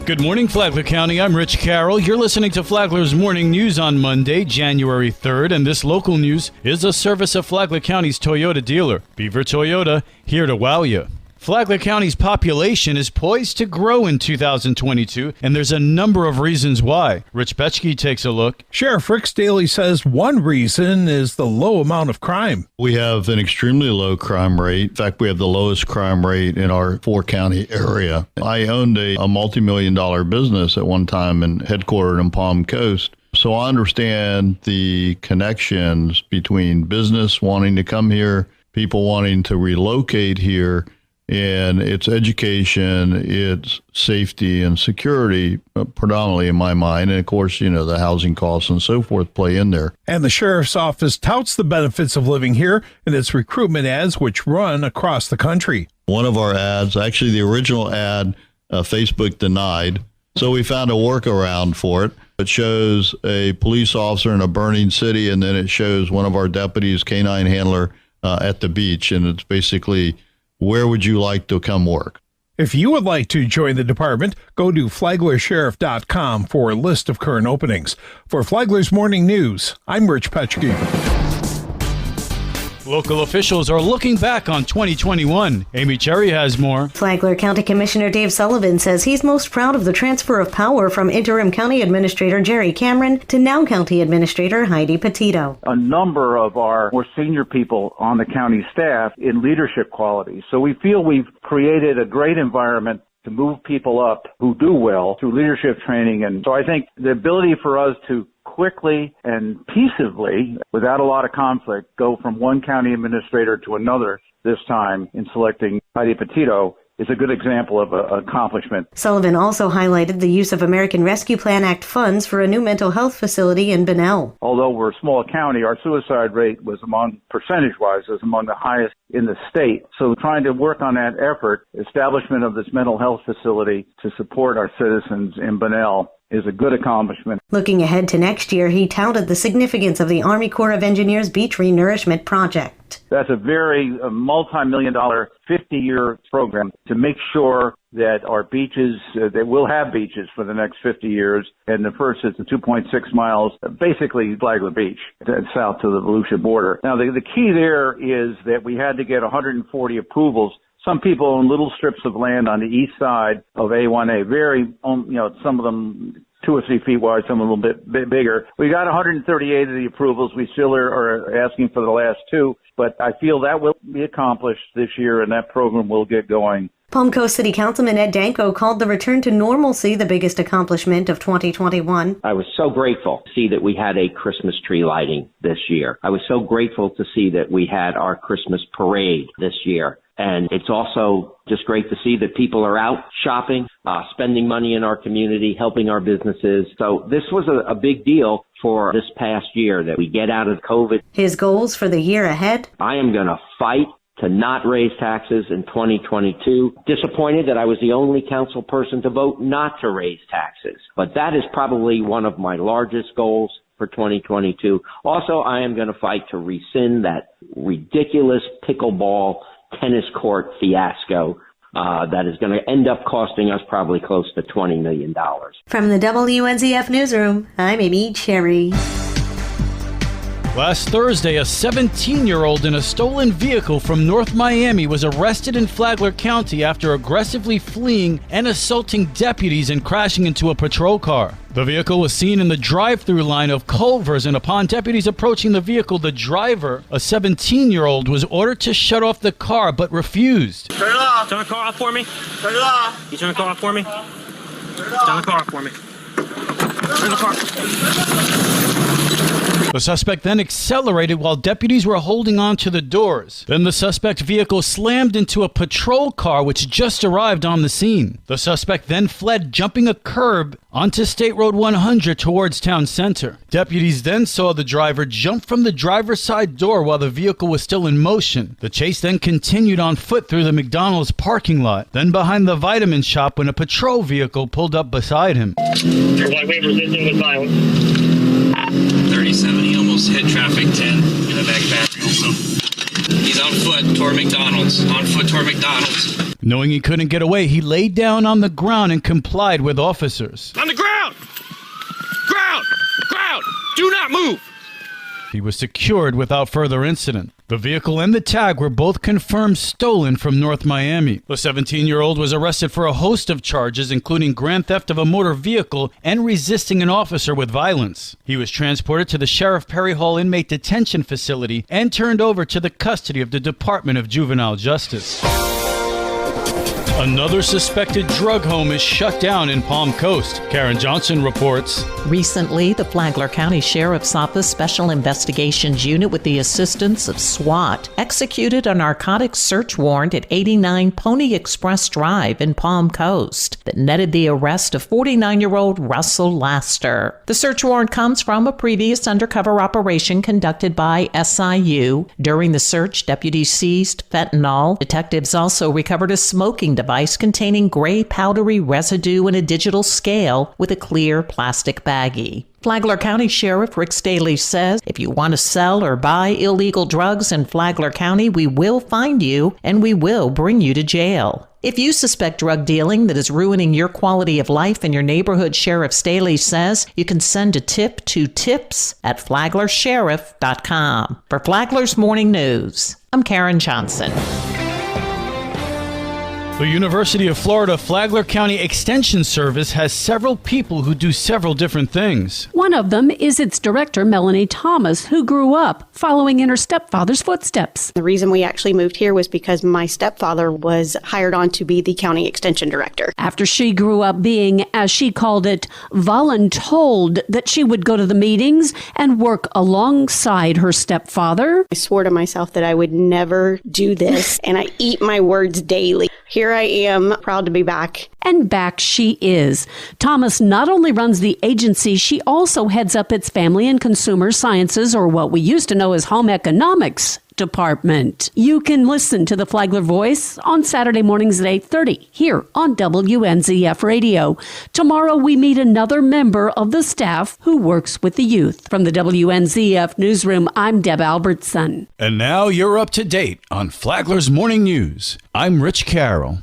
Good morning, Flagler County. I'm Rich Carroll. You're listening to Flagler's Morning News on Monday, January 3rd, and this local news is a service of Flagler County's Toyota dealer, Beaver Toyota, here to wow you. Flagler County's population is poised to grow in 2022, and there's a number of reasons why. Rich Petchke takes a look. Sheriff Rick Staley says one reason is the low amount of crime. We have an extremely low crime rate. In fact, we have the lowest crime rate in our four-county area. I owned a multi-million-dollar business at one time and headquartered in Palm Coast. So I understand the connections between business wanting to come here, people wanting to relocate here, and it's education, it's safety and security, predominantly in my mind. And of course, the housing costs and so forth play in there. And the sheriff's office touts the benefits of living here in its recruitment ads, which run across the country. One of our ads, actually the original ad, Facebook denied. So we found a workaround for it. It shows a police officer in a burning city, and then it shows one of our deputies, canine handler, at the beach. And it's basically, where would you like to come work? If you would like to join the department, go to flaglersheriff.com for a list of current openings. For Flagler's Morning News, I'm Rich Petchke. Local officials are looking back on 2021. Amy Cherry has more. Flagler County Commissioner Dave Sullivan says he's most proud of the transfer of power from interim county administrator Jerry Cameron to now county administrator Heidi Petito. A number of our more senior people on the county staff in leadership qualities. So we feel we've created a great environment to move people up who do well through leadership training. And so I think the ability for us to quickly and peaceably, without a lot of conflict, go from one county administrator to another this time in selecting Heidi Petito is a good example of an accomplishment. Sullivan also highlighted the use of American Rescue Plan Act funds for a new mental health facility in Bunnell. Although we're a small county, our suicide rate was percentage-wise, among the highest in the state. So trying to work on that effort, establishment of this mental health facility to support our citizens in Bunnell is a good accomplishment. Looking ahead to next year, he touted the significance of the Army Corps of Engineers Beach Renourishment Project. That's a very multi-million-dollar 50-year program to make sure that our beaches, that we'll have beaches for the next 50 years. And the first is the 2.6 miles, basically Flagler Beach, south to the Volusia border. Now, the key there is that we had to get 140 approvals. Some people own little strips of land on the east side of A1A, some of them 2 or 3 feet wide, some a little bit bigger. We got 138 of the approvals. We still are asking for the last 2, but I feel that will be accomplished this year, and that program will get going. Palm Coast City Councilman Ed Danko called the return to normalcy the biggest accomplishment of 2021. I was so grateful to see that we had a Christmas tree lighting this year. I was so grateful to see that we had our Christmas parade this year. And it's also just great to see that people are out shopping, spending money in our community, helping our businesses. So this was a big deal for this past year that we get out of COVID. His goals for the year ahead? I am going to fight to not raise taxes in 2022. Disappointed that I was the only council person to vote not to raise taxes. But that is probably one of my largest goals for 2022. Also, I am going to fight to rescind that ridiculous pickleball tennis court fiasco that is going to end up costing us probably close to $20 million. From the WNZF Newsroom, I'm Amy Cherry. Last Thursday, a 17-year-old in a stolen vehicle from North Miami was arrested in Flagler County after aggressively fleeing and assaulting deputies and crashing into a patrol car. The vehicle was seen in the drive-through line of Culver's, and upon deputies approaching the vehicle, the driver, a 17-year-old, was ordered to shut off the car but refused. Turn it off. Turn the car off for me. Turn it off. You turn the car off for me. Turn the car off for me. Turn the car. The suspect then accelerated while deputies were holding on to the doors. Then the suspect vehicle slammed into a patrol car which just arrived on the scene. The suspect then fled, jumping a curb onto State Road 100 towards town center. Deputies then saw the driver jump from the driver's side door while the vehicle was still in motion. The chase then continued on foot through the McDonald's parking lot, then behind the vitamin shop when a patrol vehicle pulled up beside him. Your white waiver resisting with violence. 37, he almost hit traffic 10 in the back battery also. He's on foot toward McDonald's. Knowing he couldn't get away, he laid down on the ground and complied with officers. On the ground! Ground! Ground! Do not move! He was secured without further incident. The vehicle and the tag were both confirmed stolen from North Miami. The 17-year-old was arrested for a host of charges, including grand theft of a motor vehicle and resisting an officer with violence. He was transported to the Sheriff Perry Hall Inmate Detention Facility and turned over to the custody of the Department of Juvenile Justice. Another suspected drug home is shut down in Palm Coast. Karen Johnson reports. Recently, the Flagler County Sheriff's Office Special Investigations Unit, with the assistance of SWAT, executed a narcotics search warrant at 89 Pony Express Drive in Palm Coast that netted the arrest of 49-year-old Russell Laster. The search warrant comes from a previous undercover operation conducted by SIU. During the search, deputies seized fentanyl. Detectives also recovered a smoking device containing gray powdery residue and a digital scale with a clear plastic baggie. Flagler County Sheriff Rick Staley says, if you want to sell or buy illegal drugs in Flagler County, we will find you and we will bring you to jail. If you suspect drug dealing that is ruining your quality of life in your neighborhood, Sheriff Staley says you can send a tip to tips@flaglersheriff.com. For Flagler's Morning News, I'm Karen Johnson. The University of Florida Flagler County Extension Service has several people who do several different things. One of them is its director, Melanie Thomas, who grew up following in her stepfather's footsteps. The reason we actually moved here was because my stepfather was hired on to be the county extension director. After she grew up being, as she called it, voluntold that she would go to the meetings and work alongside her stepfather. I swore to myself that I would never do this, and I eat my words daily. Here I am, proud to be back. And back she is. Thomas not only runs the agency, she also heads up its Family and Consumer Sciences, or what we used to know as Home Economics Department. You can listen to the Flagler Voice on Saturday mornings at 8:30 here on WNZF Radio. Tomorrow we meet another member of the staff who works with the youth. From the WNZF Newsroom, I'm Deb Albertson. And now you're up to date on Flagler's Morning News. I'm Rich Carroll.